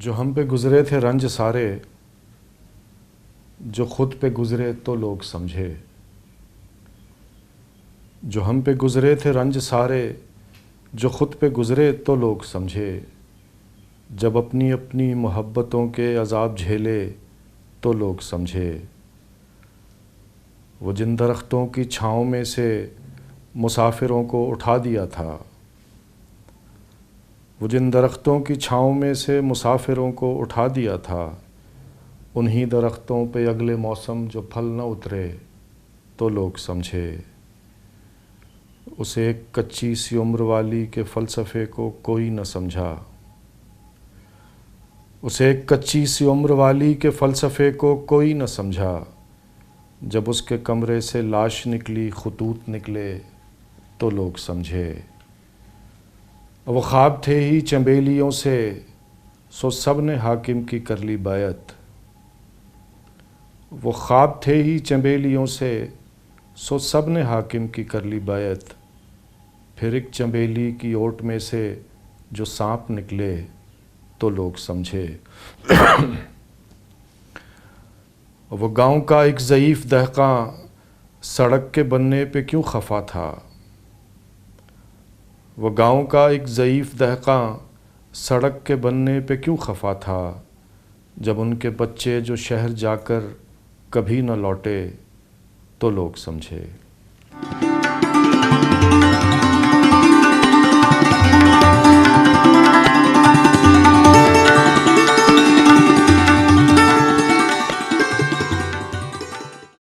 जो हम पे गुज़रे थे रंज सारे, जो ख़ुद पे गुज़रे तो लोग समझे। जो हम पे गुज़रे थे रंज सारे, जो ख़ुद पे गुज़रे तो लोग समझे। जब अपनी अपनी मोहब्बतों के अज़ाब झेले तो लोग समझे। वो जिन दरख्तों की छाँव में से मुसाफिरों को उठा दिया था, वो जिन दरख्तों की छाँव में से मुसाफिरों को उठा दिया था, उन्हीं दरख्तों पे अगले मौसम जो फल न उतरे तो लोग समझे। उसे एक कच्ची सी उम्र वाली के फ़लसफ़े को कोई न समझा। उसे एक कच्ची सी उम्र वाली के फ़लसफ़े को कोई न समझा। जब उसके कमरे से लाश निकली, ख़ुतूत निकले तो लोग समझे। वो ख्वाब थे ही चंबेलियों से, सो सब ने हाकिम की कर ली बैत। वो ख्वाब थे ही चंबेलियों से, सो सब ने हाकिम की कर ली बैत। फिर एक चंबेली की ओट में से जो सांप निकले तो लोग समझे। वो गांव का एक ज़ईफ़ दहक़ां सड़क के बनने पे क्यों खफा था। वो गांव का एक ज़ईफ़ दहक़ां सड़क के बनने पे क्यों खफा था। जब उनके बच्चे जो शहर जाकर कभी न लौटे तो लोग समझे।